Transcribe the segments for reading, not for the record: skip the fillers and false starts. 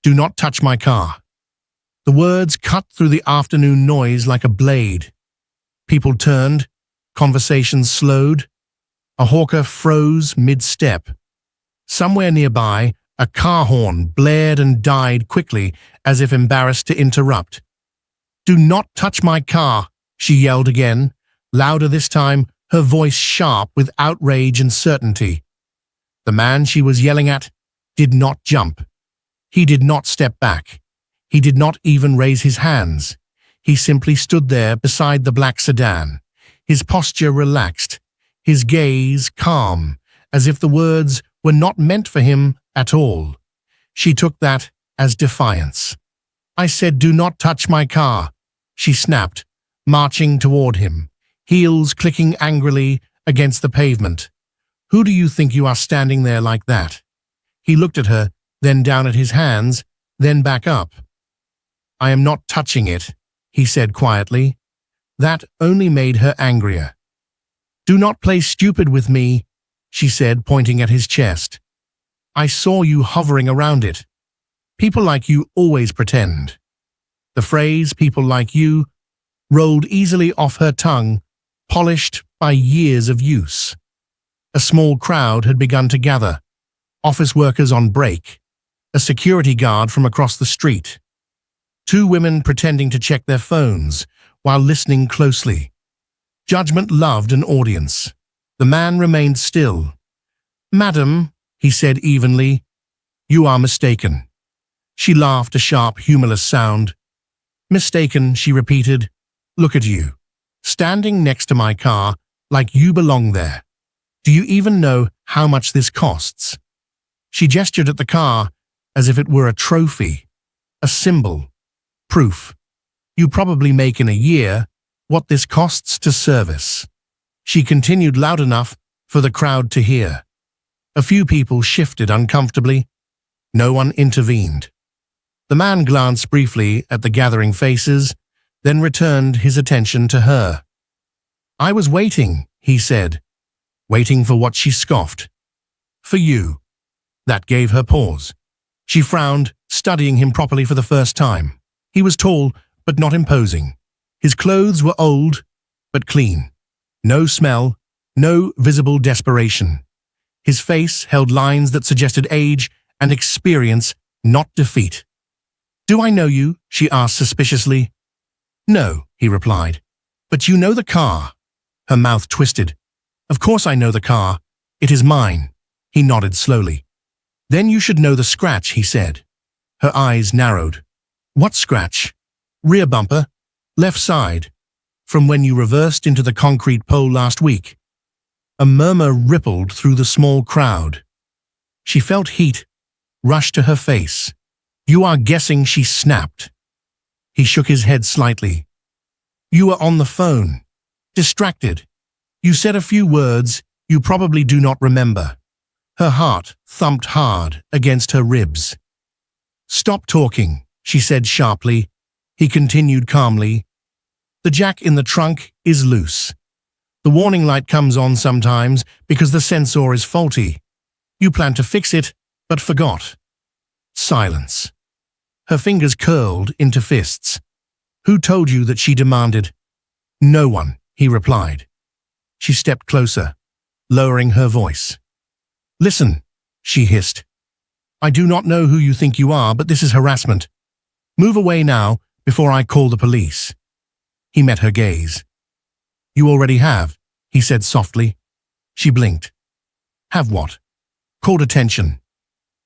Do not touch my car." The words cut through the afternoon noise like a blade. People turned, conversations slowed. A hawker froze mid-step. Somewhere nearby, a car horn blared and died quickly, as if embarrassed to interrupt. "Do not touch my car," she yelled again, louder this time, her voice sharp with outrage and certainty. The man she was yelling at did not jump. He did not step back. He did not even raise his hands. He simply stood there beside the black sedan, his posture relaxed, his gaze calm, as if the words were not meant for him at all. She took that as defiance. "I said, do not touch my car," she snapped, marching toward him, heels clicking angrily against the pavement. "Who do you think you are standing there like that?" He looked at her, then down at his hands, then back up. "I am not touching it," he said quietly. That only made her angrier. "Do not play stupid with me," she said, pointing at his chest. "I saw you hovering around it. People like you always pretend." The phrase, "people like you," rolled easily off her tongue, polished by years of use. A small crowd had begun to gather, office workers on break, a security guard from across the street, two women pretending to check their phones while listening closely. Judgment loved an audience. The man remained still. "Madam," he said evenly, "you are mistaken." She laughed, a sharp, humorless sound. "Mistaken," she repeated. "Look at you, standing next to my car like you belong there. Do you even know how much this costs?" She gestured at the car as if it were a trophy, a symbol, proof. "You probably make in a year what this costs to service." She continued loud enough for the crowd to hear. A few people shifted uncomfortably. No one intervened. The man glanced briefly at the gathering faces, then returned his attention to her. "I was waiting," he said. "Waiting for what?" she scoffed. "For you." That gave her pause. She frowned, studying him properly for the first time. He was tall, but not imposing. His clothes were old, but clean. No smell, no visible desperation. His face held lines that suggested age and experience, not defeat. "Do I know you?" she asked suspiciously. "No," he replied. "But you know the car." Her mouth twisted. "Of course I know the car. It is mine." He nodded slowly. "Then you should know the scratch," he said. Her eyes narrowed. "What scratch?" "Rear bumper. Left side. From when you reversed into the concrete pole last week." A murmur rippled through the small crowd. She felt heat rush to her face. "You are guessing," she snapped. He shook his head slightly. "You were on the phone. Distracted. You said a few words you probably do not remember." Her heart thumped hard against her ribs. "Stop talking," she said sharply. He continued calmly. "The jack in the trunk is loose. The warning light comes on sometimes because the sensor is faulty. You planned to fix it, but forgot." Silence. Her fingers curled into fists. "Who told you that?" she demanded. "No one," he replied. She stepped closer, lowering her voice. "Listen," she hissed. "I do not know who you think you are, but this is harassment. Move away now before I call the police." He met her gaze. "You already have," he said softly. She blinked. "Have what?" "Called attention."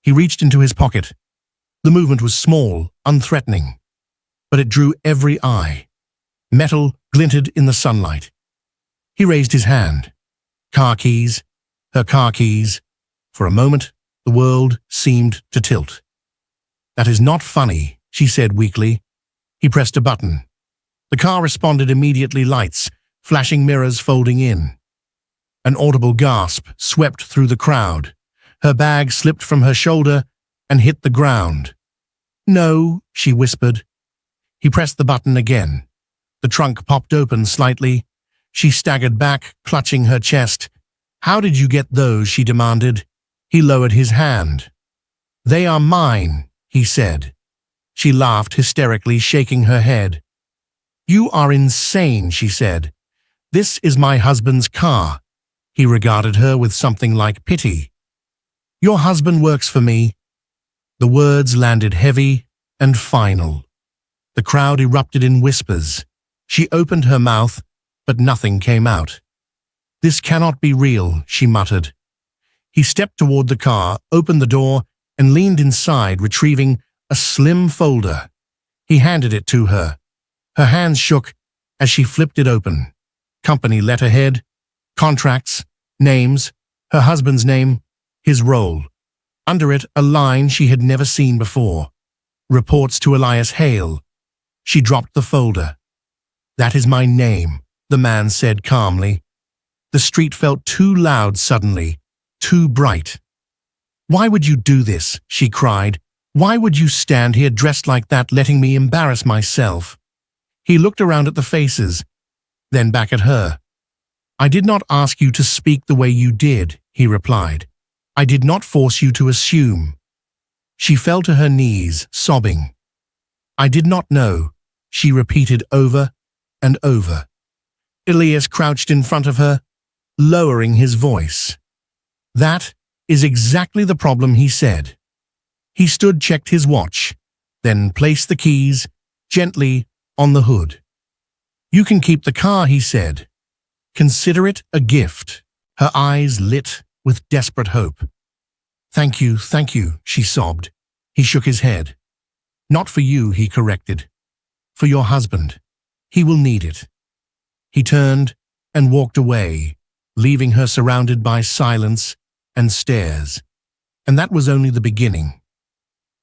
He reached into his pocket. The movement was small, unthreatening, but it drew every eye. Metal glinted in the sunlight. He raised his hand. Car keys, her car keys. For a moment, the world seemed to tilt. "That is not funny," she said weakly. He pressed a button. The car responded immediately, lights, flashing mirrors folding in. An audible gasp swept through the crowd. Her bag slipped from her shoulder and hit the ground. "No," she whispered. He pressed the button again. The trunk popped open slightly. She staggered back, clutching her chest. "How did you get those?" she demanded. He lowered his hand. "They are mine," he said. She laughed hysterically, shaking her head. You are insane, she said. This is my husband's car. He regarded her with something like pity. Your husband works for me. The words landed heavy and final. The crowd erupted in whispers. She opened her mouth, but nothing came out. This cannot be real, she muttered. He stepped toward the car, opened the door, and leaned inside, retrieving a slim folder. He handed it to her. Her hands shook as she flipped it open. Company letterhead, contracts, names, her husband's name, his role. Under it, a line she had never seen before. Reports to Elias Hale. She dropped the folder. That is my name, the man said calmly. The street felt too loud suddenly, too bright. Why would you do this? She cried. Why would you stand here dressed like that, letting me embarrass myself? He looked around at the faces, then back at her. I did not ask you to speak the way you did, he replied. I did not force you to assume. She fell to her knees, sobbing. I did not know, she repeated over and over. Elias crouched in front of her, lowering his voice. That is exactly the problem, he said. He stood, checked his watch, then placed the keys gently on the hood. You can keep the car, he said. Consider it a gift. Her eyes lit with desperate hope. Thank you, she sobbed. He shook his head. Not for you, he corrected. For your husband. He will need it. He turned and walked away, leaving her surrounded by silence and stares. And that was only the beginning.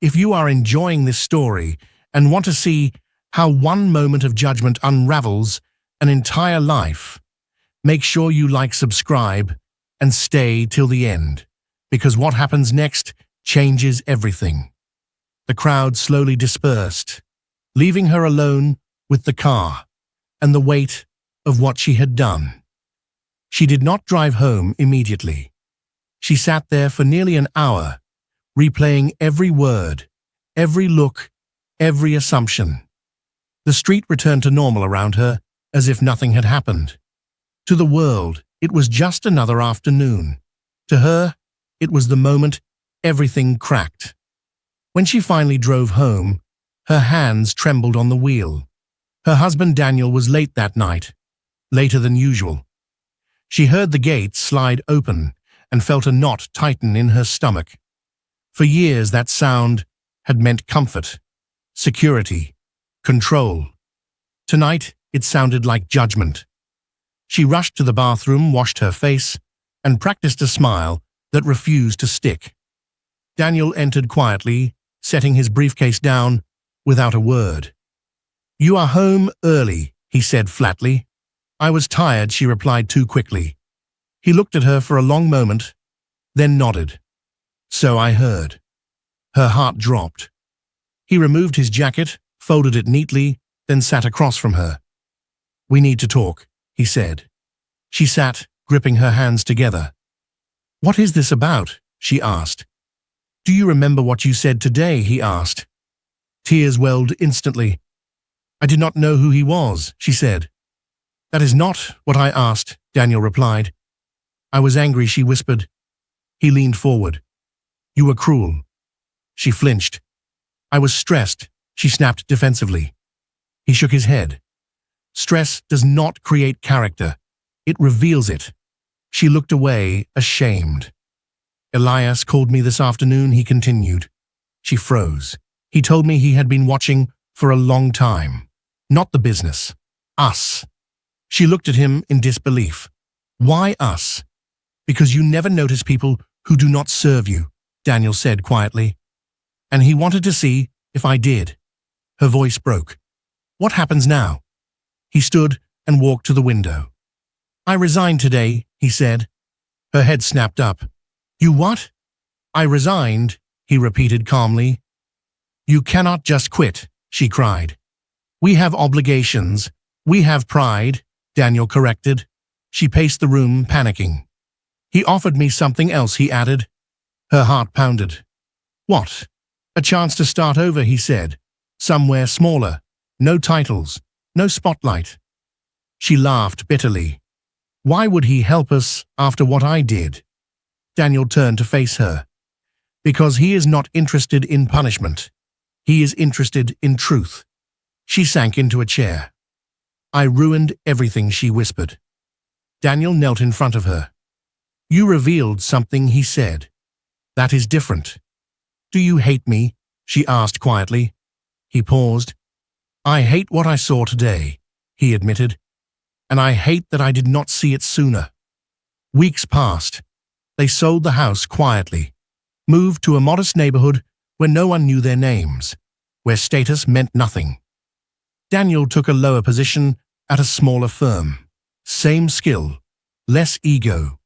If you are enjoying this story and want to see how one moment of judgment unravels an entire life, make sure you like, subscribe, and stay till the end, because what happens next changes everything. The crowd slowly dispersed, leaving her alone with the car and the weight of what she had done. She did not drive home immediately. She sat there for nearly an hour, replaying every word, every look, every assumption. The street returned to normal around her, as if nothing had happened. To the world, it was just another afternoon. To her, it was the moment everything cracked. When she finally drove home, her hands trembled on the wheel. Her husband Daniel was late that night, later than usual. She heard the gate slide open and felt a knot tighten in her stomach. For years, that sound had meant comfort, security, control. Tonight, it sounded like judgment. She rushed to the bathroom, washed her face, and practiced a smile that refused to stick. Daniel entered quietly, setting his briefcase down without a word. You are home early, he said flatly. I was tired, she replied too quickly. He looked at her for a long moment, then nodded. So I heard. Her heart dropped. He removed his jacket, folded it neatly, then sat across from her. We need to talk, he said. She sat, gripping her hands together. What is this about? She asked. Do you remember what you said today? He asked. Tears welled instantly. I did not know who he was, she said. That is not what I asked, Daniel replied. I was angry, she whispered. He leaned forward. You were cruel. She flinched. I was stressed, she snapped defensively. He shook his head. Stress does not create character. It reveals it. She looked away, ashamed. Elias called me this afternoon, he continued. She froze. He told me he had been watching for a long time. Not the business. Us. She looked at him in disbelief. Why us? Because you never notice people who do not serve you, Daniel said quietly. And he wanted to see if I did. Her voice broke. What happens now? He stood and walked to the window. I resigned today, he said. Her head snapped up. You what? I resigned, he repeated calmly. You cannot just quit, she cried. We have obligations. We have pride, Daniel corrected. She paced the room, panicking. He offered me something else, he added. Her heart pounded. What? A chance to start over, he said. Somewhere smaller. No titles. No spotlight. She laughed bitterly. Why would he help us after what I did? Daniel turned to face her. Because he is not interested in punishment. He is interested in truth. She sank into a chair. I ruined everything, she whispered. Daniel knelt in front of her. You revealed something, he said. That is different. Do you hate me? She asked quietly. He paused. I hate what I saw today, he admitted. And I hate that I did not see it sooner. Weeks passed. They sold the house quietly, moved to a modest neighborhood where no one knew their names, where status meant nothing. Daniel took a lower position at a smaller firm. Same skill, less ego.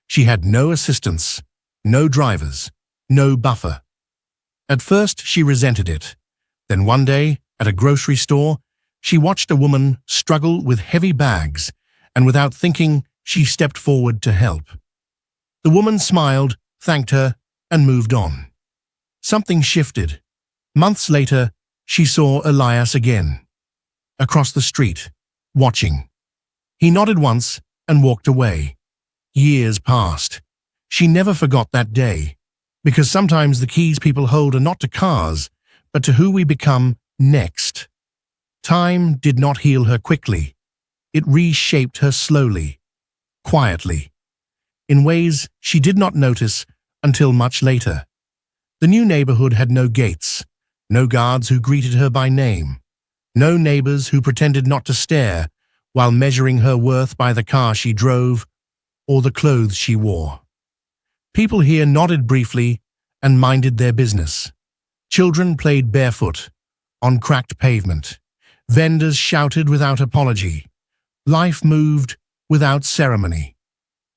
She had no assistants, no drivers, no buffer. At first, she resented it. Then one day, at a grocery store, she watched a woman struggle with heavy bags, and without thinking, she stepped forward to help. The woman smiled, thanked her, and moved on. Something shifted. Months later, she saw Elias again, across the street, watching. He nodded once and walked away. Years passed. She never forgot that day, because sometimes the keys people hold are not to cars, but to who we become next. Time did not heal her quickly. It reshaped her slowly, quietly, in ways she did not notice until much later. The new neighborhood had no gates, no guards who greeted her by name, no neighbors who pretended not to stare while measuring her worth by the car she drove or the clothes she wore. People here nodded briefly and minded their business. Children played barefoot on cracked pavement. Vendors shouted without apology. Life moved without ceremony.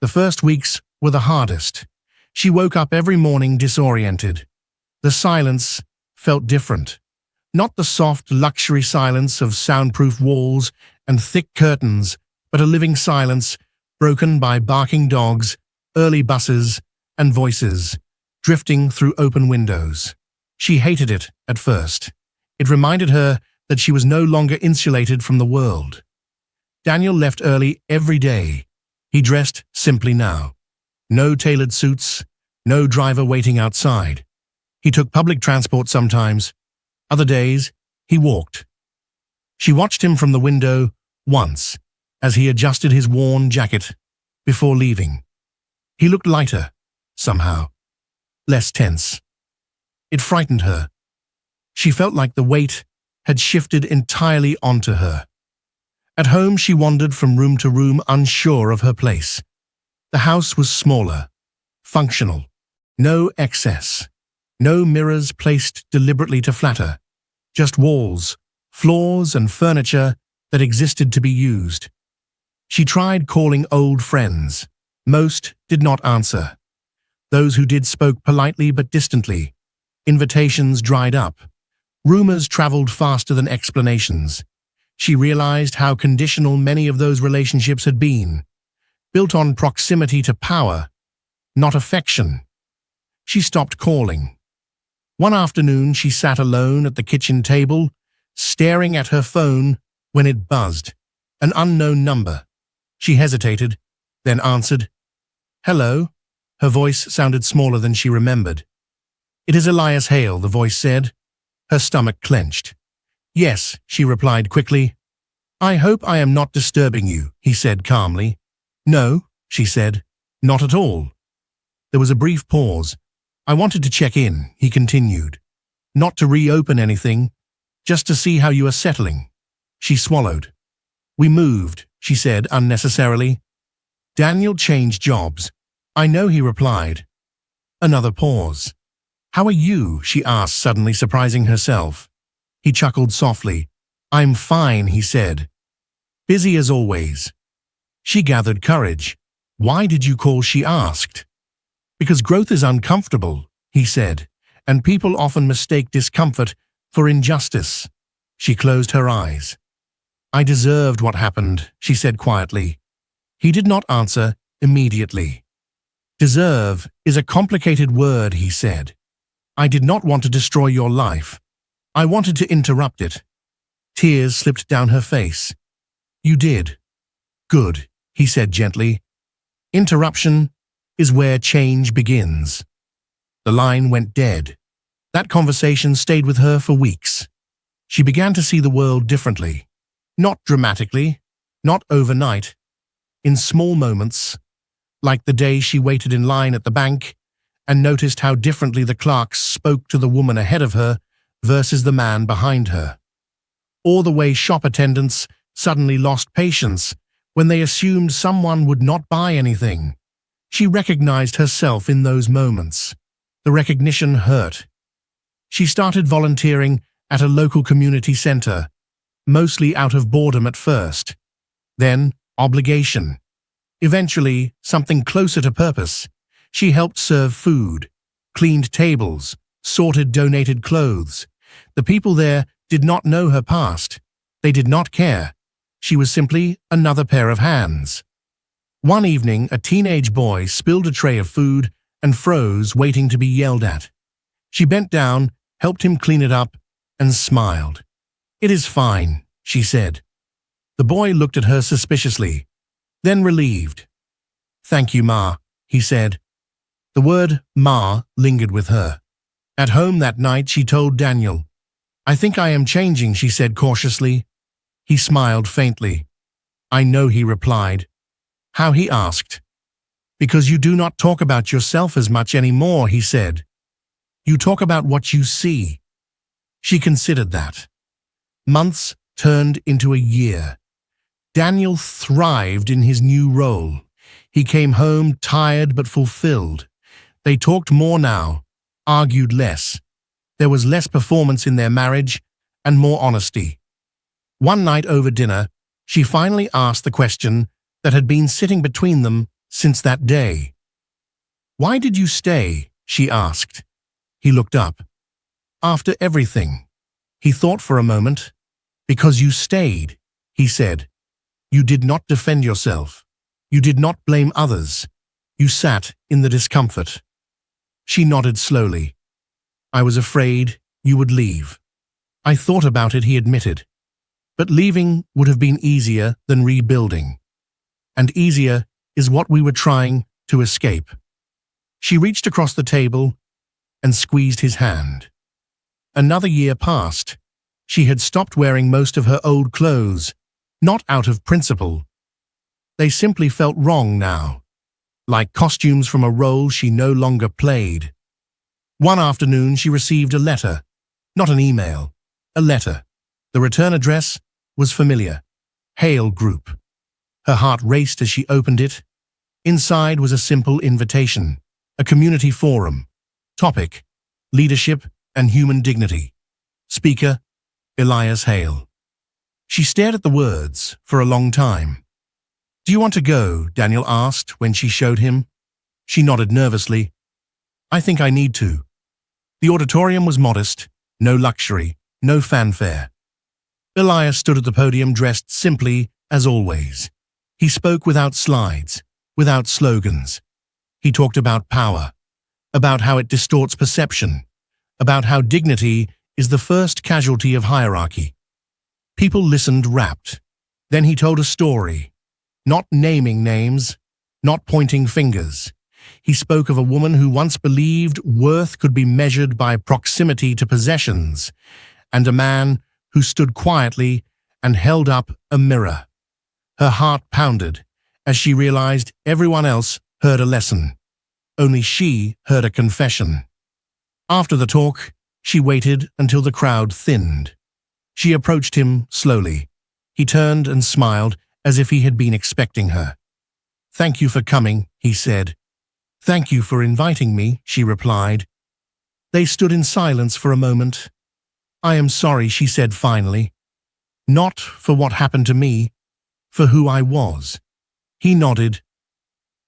The first weeks were the hardest. She woke up every morning disoriented. The silence felt different. Not the soft luxury silence of soundproof walls and thick curtains, but a living silence broken by barking dogs, early buses, and voices drifting through open windows. She hated it at first. It reminded her that she was no longer insulated from the world. Daniel left early every day. He dressed simply now. No tailored suits, no driver waiting outside. He took public transport sometimes. Other days, he walked. She watched him from the window once, as he adjusted his worn jacket before leaving. He looked lighter, somehow, less tense. It frightened her. She felt like the weight had shifted entirely onto her. At home, she wandered from room to room, unsure of her place. The house was smaller, functional, no excess, no mirrors placed deliberately to flatter, just walls, floors, and furniture that existed to be used. She tried calling old friends. Most did not answer. Those who did spoke politely but distantly. Invitations dried up. Rumors traveled faster than explanations. She realized how conditional many of those relationships had been, built on proximity to power, not affection. She stopped calling. One afternoon, she sat alone at the kitchen table, staring at her phone when it buzzed. An unknown number. She hesitated, then answered. "Hello." Her voice sounded smaller than she remembered. "It is Elias Hale," the voice said. Her stomach clenched. "Yes," she replied quickly. "I hope I am not disturbing you," he said calmly. "No," she said. "Not at all." There was a brief pause. "I wanted to check in," he continued. "Not to reopen anything, just to see how you are settling." She swallowed. "We moved," she said unnecessarily. "Daniel changed jobs." "I know," he replied. Another pause. "How are you?" she asked, suddenly surprising herself. He chuckled softly. "I'm fine," he said. "Busy as always." She gathered courage. "Why did you call?" she asked. "Because growth is uncomfortable," he said, "and people often mistake discomfort for injustice." She closed her eyes. "I deserved what happened," she said quietly. He did not answer immediately. "Deserve is a complicated word," he said. I did not want to destroy your life. I wanted to interrupt it. Tears slipped down her face. You did. Good, he said gently. Interruption is where change begins. The line went dead. That conversation stayed with her for weeks. She began to see the world differently. Not dramatically, not overnight. In small moments, like the day she waited in line at the bank and noticed how differently the clerks spoke to the woman ahead of her versus the man behind her. Or the way shop attendants suddenly lost patience when they assumed someone would not buy anything. She recognized herself in those moments. The recognition hurt. She started volunteering at a local community center, mostly out of boredom at first. Then, obligation. Eventually, something closer to purpose. She helped serve food, cleaned tables, sorted donated clothes. The people there did not know her past. They did not care. She was simply another pair of hands. One evening, a teenage boy spilled a tray of food and froze, waiting to be yelled at. She bent down, helped him clean it up, and smiled. It is fine, she said. The boy looked at her suspiciously, then relieved. Thank you, Ma, he said. The word Ma lingered with her. At home that night, she told Daniel. I think I am changing, she said cautiously. He smiled faintly. I know, he replied. How, he asked. Because you do not talk about yourself as much anymore, he said. You talk about what you see. She considered that. Months turned into a year. Daniel thrived in his new role. He came home tired but fulfilled. They talked more now, argued less. There was less performance in their marriage and more honesty. One night over dinner, she finally asked the question that had been sitting between them since that day. Why did you stay? She asked. He looked up. After everything. He thought for a moment. Because you stayed, he said. You did not defend yourself. You did not blame others. You sat in the discomfort. She nodded slowly. I was afraid you would leave. I thought about it, he admitted. But leaving would have been easier than rebuilding. And easier is what we were trying to escape. She reached across the table and squeezed his hand. Another year passed. She had stopped wearing most of her old clothes, not out of principle. They simply felt wrong now, like costumes from a role she no longer played. One afternoon she received a letter, not an email, a letter. The return address was familiar, Hale Group. Her heart raced as she opened it. Inside was a simple invitation, a community forum. Topic: Leadership and Human Dignity. Speaker: Elias Hale. She stared at the words for a long time. Do you want to go? Daniel asked when she showed him. She nodded nervously. I think I need to. The auditorium was modest, no luxury, no fanfare. Elias stood at the podium dressed simply as always. He spoke without slides, without slogans. He talked about power, about how it distorts perception, about how dignity is the first casualty of hierarchy. People listened rapt. Then he told a story, not naming names, not pointing fingers. He spoke of a woman who once believed worth could be measured by proximity to possessions, and a man who stood quietly and held up a mirror. Her heart pounded as she realized everyone else heard a lesson. Only she heard a confession. After the talk, she waited until the crowd thinned. She approached him slowly. He turned and smiled as if he had been expecting her. Thank you for coming, he said. Thank you for inviting me, she replied. They stood in silence for a moment. I am sorry, she said finally. Not for what happened to me, for who I was. He nodded.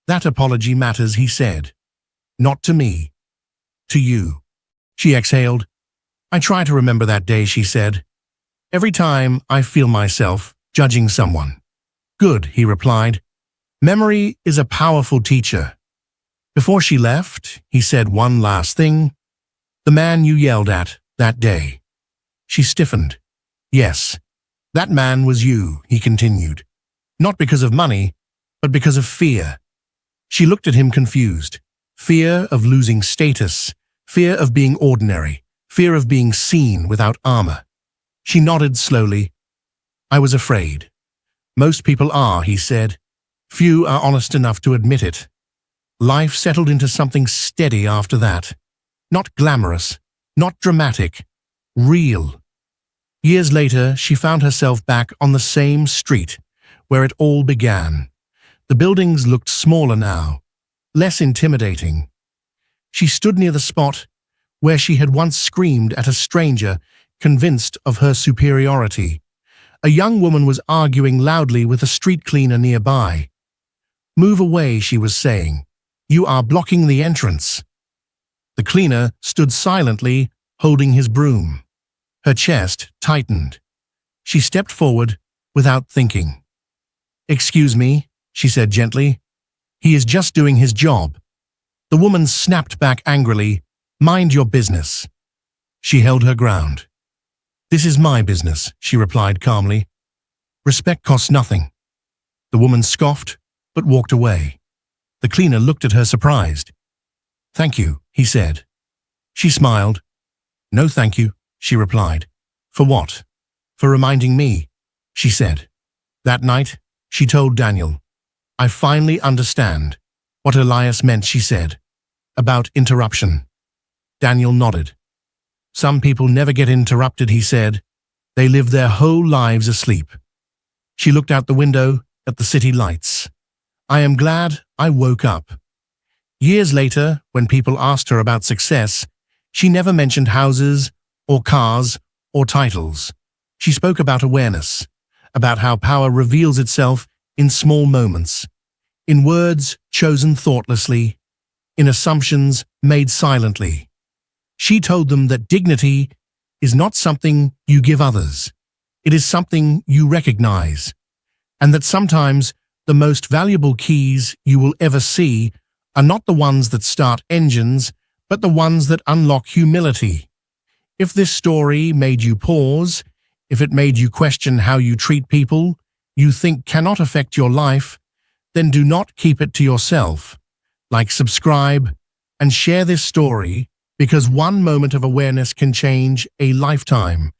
That apology matters, he said. Not to me. To you. She exhaled. I try to remember that day, she said. Every time I feel myself judging someone. Good, he replied. Memory is a powerful teacher. Before she left, he said one last thing. The man you yelled at that day. She stiffened. Yes, that man was you, he continued. Not because of money, but because of fear. She looked at him confused. Fear of losing status, fear of being ordinary, fear of being seen without armor. She nodded slowly. I was afraid. Most people are, he said. Few are honest enough to admit it. Life settled into something steady after that. Not glamorous, not dramatic, real. Years later, she found herself back on the same street where it all began. The buildings looked smaller now, less intimidating. She stood near the spot where she had once screamed at a stranger, convinced of her superiority. A young woman was arguing loudly with a street cleaner nearby. Move away, she was saying. You are blocking the entrance. The cleaner stood silently, holding his broom. Her chest tightened. She stepped forward without thinking. Excuse me, she said gently. He is just doing his job. The woman snapped back angrily. Mind your business. She held her ground. This is my business, she replied calmly. Respect costs nothing. The woman scoffed, but walked away. The cleaner looked at her surprised. Thank you, he said. She smiled. No thank you, she replied. For what? For reminding me, she said. That night, she told Daniel. I finally understand what Elias meant, she said. About interruption. Daniel nodded. Some people never get interrupted, he said. They live their whole lives asleep. She looked out the window at the city lights. I am glad I woke up. Years later, when people asked her about success, she never mentioned houses or cars or titles. She spoke about awareness, about how power reveals itself in small moments, in words chosen thoughtlessly, in assumptions made silently. She told them that dignity is not something you give others. It is something you recognize, and that sometimes the most valuable keys you will ever see are not the ones that start engines, but the ones that unlock humility. If this story made you pause, if it made you question how you treat people you think cannot affect your life, then do not keep it to yourself. Like, subscribe, and share this story, because one moment of awareness can change a lifetime.